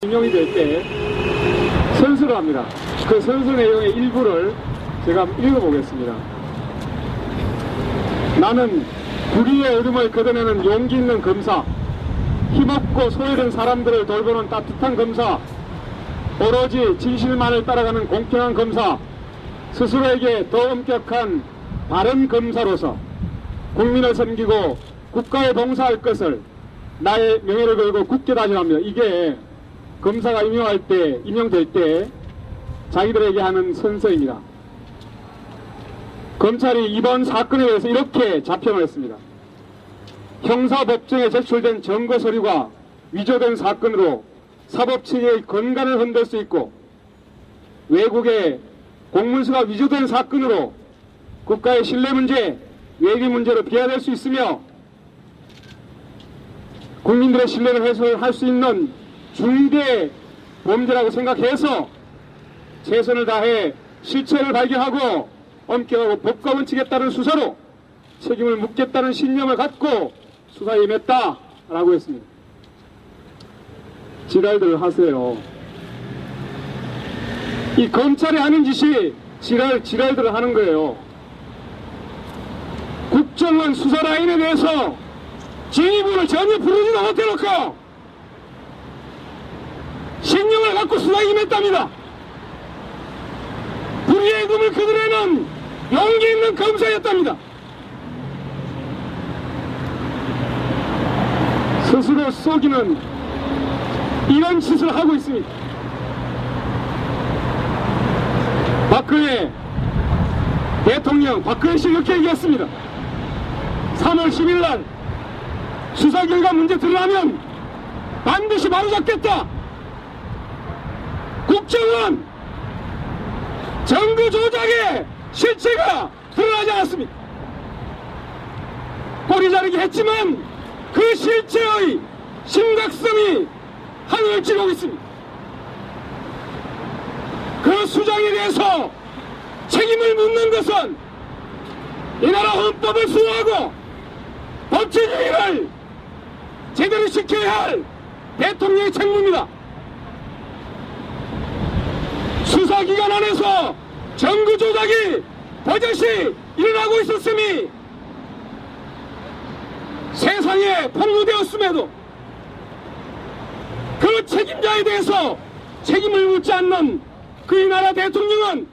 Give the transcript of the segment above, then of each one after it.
인용이 될 때 선수를 합니다. 그 선수 내용의 일부를 제가 읽어보겠습니다. 나는 불의의 어둠을 걷어내는 용기 있는 검사, 힘없고 소외된 사람들을 돌보는 따뜻한 검사, 오로지 진실만을 따라가는 공평한 검사, 스스로에게 더 엄격한 바른 검사로서 국민을 섬기고 국가에 봉사할 것을 나의 명예를 걸고 굳게 다짐합니다. 이게 검사가 임용될 때 자기들에게 하는 선서입니다. 검찰이 이번 사건에 대해서 이렇게 자평을 했습니다. 형사법정에 제출된 증거 서류가 위조된 사건으로 사법체계의 건강을 흔들 수 있고 외국의 공문서가 위조된 사건으로 국가의 신뢰 문제, 외교 문제로 비화될 수 있으며 국민들의 신뢰를 훼손할 수 있는 중대 범죄라고 생각해서 최선을 다해 실체를 발견하고 엄격하고 법과 원칙에 따른 수사로 책임을 묻겠다는 신념을 갖고 수사에 임했다라고 했습니다. 지랄들 하세요. 이 검찰이 하는 짓이 지랄들을 하는 거예요. 국정원 수사 라인에 대해서 지휘부를 전혀 부르지도 못해놓고 신념을 갖고 수사에 임했답니다. 불의의 금을 그들에는 용기 있는 검사였답니다. 스스로 속이는 이런 짓을 하고 있습니다. 박근혜 대통령, 박근혜 씨 이렇게 얘기했습니다. 3월 10일 날 수사 결과 문제 드러나면 반드시 바로잡겠다. 국정원 증거 조작의 실체가 드러나지 않았습니다. 꼬리 자르기 했지만 그 실체의 심각성이 하늘을 찌르고 있습니다. 그 수장에 대해서 책임을 묻는 것은 이 나라 헌법을 수호하고 법치주의를 제대로 지켜야 할 대통령의 책무입니다. 수사기관 안에서 증거 조작이 버젓이 일어나고 있었음이 세상에 폭로되었음에도 그 책임자에 대해서 책임을 묻지 않는 그 이 나라 대통령은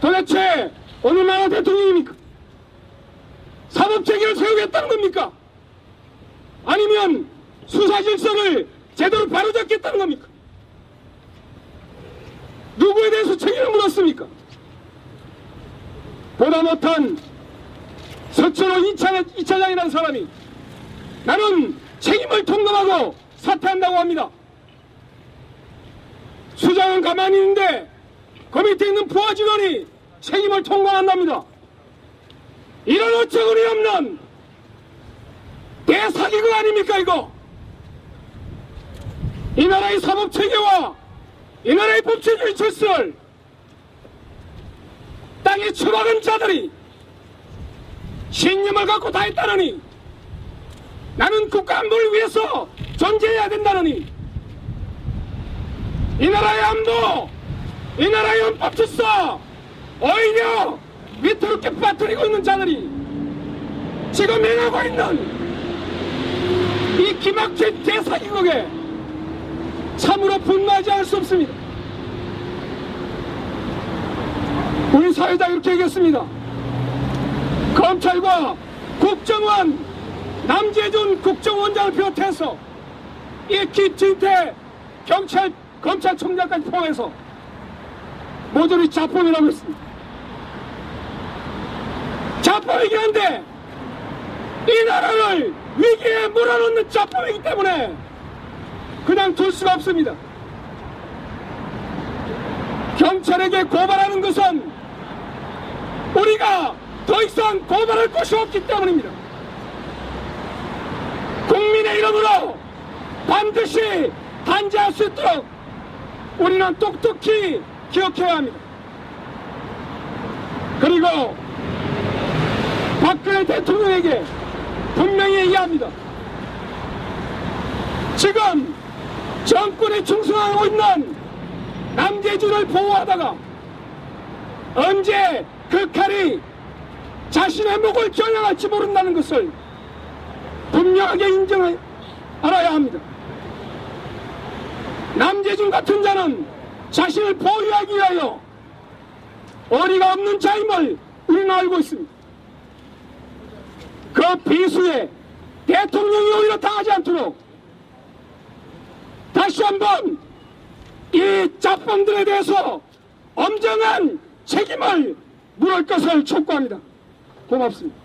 도대체 어느 나라 대통령입니까? 사법체계를 세우겠다는 겁니까? 아니면 수사 질서를 제대로 바로잡겠다는 겁니까? 누구에 대해서 책임을 물었습니까? 보다 못한 서천호 2차장이라는 사람이 나는 책임을 통감하고 사퇴한다고 합니다. 수장은 가만히 있는데 그 밑에 있는 부하 직원이 책임을 통감한답니다. 이런 어처구니 없는 대사기극 아닙니까 이거? 이 나라의 사법체계와 이 나라의 법치주의 질서를 땅에 처박은 자들이 신념을 갖고 다 했다느니 나는 국가 안보를 위해서 존재해야 된다느니 이 나라의 안보, 이 나라의 헌법 질서 오히려 위태롭게 빠뜨리고 있는 자들이 지금 행하고 있는 이 기막힌 대사기극에 참으로 분노하지 않을 수 없습니다. 우리 사회자 이렇게 얘기했습니다. 검찰과 국정원, 남재준 국정원장을 비롯해서 이 김진태 검찰총장까지 포함해서 모조리 자범이라고 했습니다. 자범이긴 한데 이 나라를 위기에 몰아넣는 자범이기 때문에 그냥 둘 수가 없습니다. 경찰에게 고발하는 것은 우리가 더 이상 고발할 곳이 없기 때문입니다. 국민의 이름으로 반드시 단죄할 수 있도록 우리는 똑똑히 기억해야 합니다. 그리고 박근혜 대통령에게 분명히 얘기합니다. 지금 정권에 충성하고 있는 남재준을 보호하다가 언제 그 칼이 자신의 목을 겨냥할지 모른다는 것을 분명하게 인정해 알아야 합니다. 남재준 같은 자는 자신을 보호하기 위하여 어리가 없는 자임을 우리는 알고 있습니다. 그 비수에 대통령이 오히려 당하지 않도록 다시 한번 이 잡범들에 대해서 엄정한 책임을 물을 것을 촉구합니다. 고맙습니다.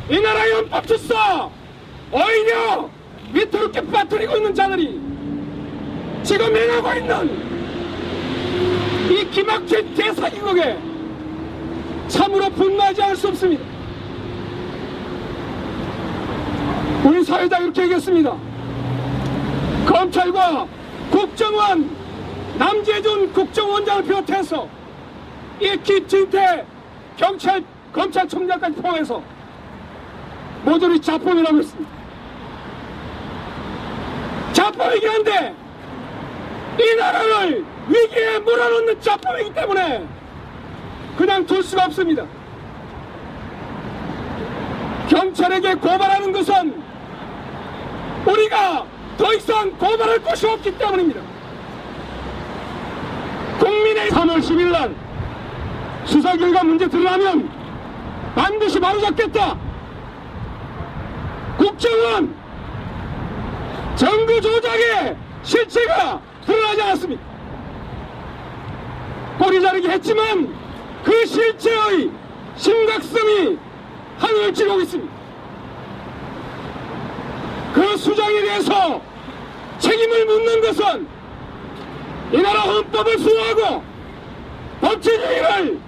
이 나라의 헌법질서 오히려 위태롭게 빠뜨리고 있는 자들이 지금 행하고 있는 이 기막힌 대사기국에 참으로 분노하지 않을 수 없습니다. 우리 사회자 이렇게 얘기했습니다. 검찰과 국정원, 남재준 국정원장을 비롯해서 이 김진태 검찰총장까지 포함해서 모조리 자범이라고 했습니다. 자범이긴 한데 이 나라를 위기에 몰아넣는 자범이기 때문에 그냥 둘 수가 없습니다. 경찰에게 고발하는 것은 우리가 더 이상 고발할 것이 없기 때문입니다. 국민의 3월 10일 날 수사 결과 문제 드러나면 반드시 바로잡겠다. 국정원 정부 조작의 실체가 드러나지 않았습니다. 꼬리 자르기 했지만 그 실체의 심각성이 하늘을 찌르고 있습니다. 그 수장에 대해서 책임을 묻는 것은 이 나라 헌법을 수호하고 법치주의를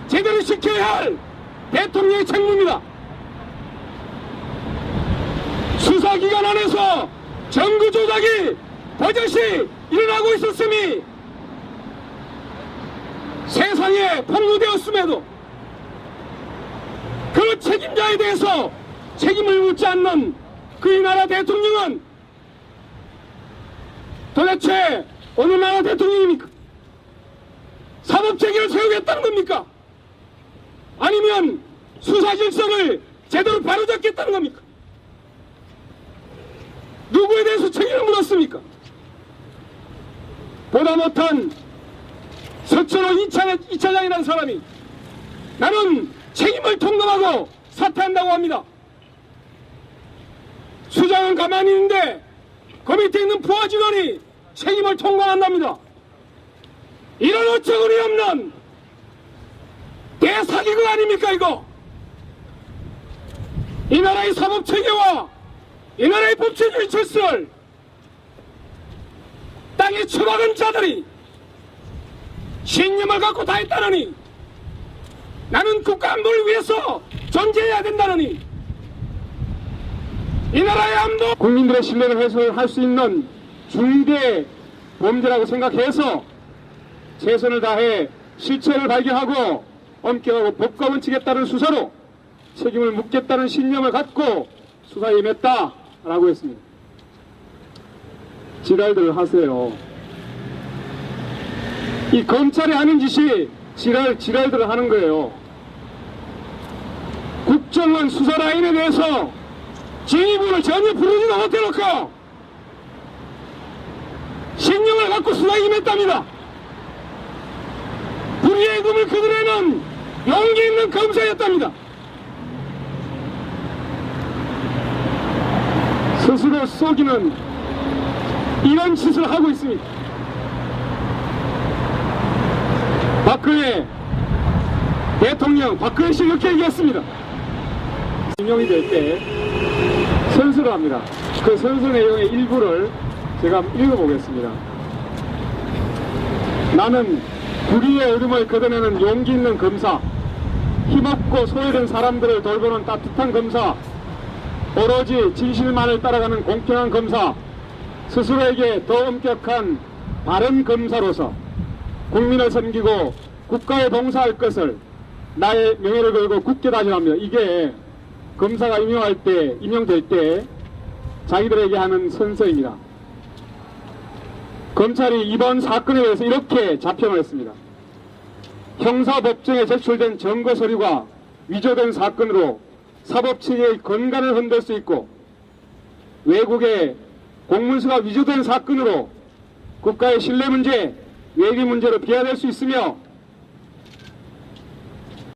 제대로 지켜야 할 대통령의 책무입니다. 수사기관 안에서 정부 조작이 버젓이 일어나고 있었음이 세상에 폭로되었음에도 그 책임자에 대해서 책임을 묻지 않는 그 이 나라 대통령은 도대체 어느 나라 대통령입니까? 사법체계를 세우겠다는 겁니까? 아니면 수사 질서를 제대로 바로잡겠다는 겁니까? 누구에 대해서 책임을 물었습니까? 보다 못한 서천호 이차장이라는 사람이 나는 책임을 통감하고 사퇴한다고 합니다. 수장은 가만히 있는데 그 밑에 있는 부하 직원이 책임을 통감한답니다. 이런 어처구니 없는 대사기국 아닙니까 이거? 이 나라의 사법체계와 이 나라의 법치주의 질서를 땅에 처박은 자들이 신념을 갖고 다 했다느니 나는 국가 안보를 위해서 존재해야 된다느니 이 나라의 안보 국민들의 신뢰를 훼손할 수 있는 중대 범죄라고 생각해서 최선을 다해 실체를 발견하고 엄격하고 법과 원칙에 따른 수사로 책임을 묻겠다는 신념을 갖고 수사에 임했다라고 했습니다. 지랄들 하세요. 이 검찰이 하는 짓이 지랄들을 하는 거예요. 국정원 수사 라인에 대해서 진위부를 전혀 부르지도 못해놓고 신념을 갖고 수사에 임했답니다. 불의의 금을 그들에는 용기 있는 검사였답니다. 스스로 속이는 이런 짓을 하고 있습니다. 박근혜 대통령 박근혜 씨 이렇게 얘기했습니다. 임명이 될 때 선서를 합니다. 그 선서 내용의 일부를 제가 읽어보겠습니다. 나는 불의의 어둠을 걷어내는 용기 있는 검사, 힘없고 소외된 사람들을 돌보는 따뜻한 검사, 오로지 진실만을 따라가는 공평한 검사, 스스로에게 더 엄격한 바른 검사로서 국민을 섬기고 국가에 봉사할 것을 나의 명예를 걸고 굳게 다짐합니다. 이게 검사가 임명될 때 자기들에게 하는 선서입니다. 검찰이 이번 사건에 대해서 이렇게 자평을 했습니다. 형사법정에 제출된 증거 서류가 위조된 사건으로 사법체계의 건강을 흔들 수 있고 외국의 공문서가 위조된 사건으로 국가의 신뢰 문제, 외교 문제로 비화될 수 있으며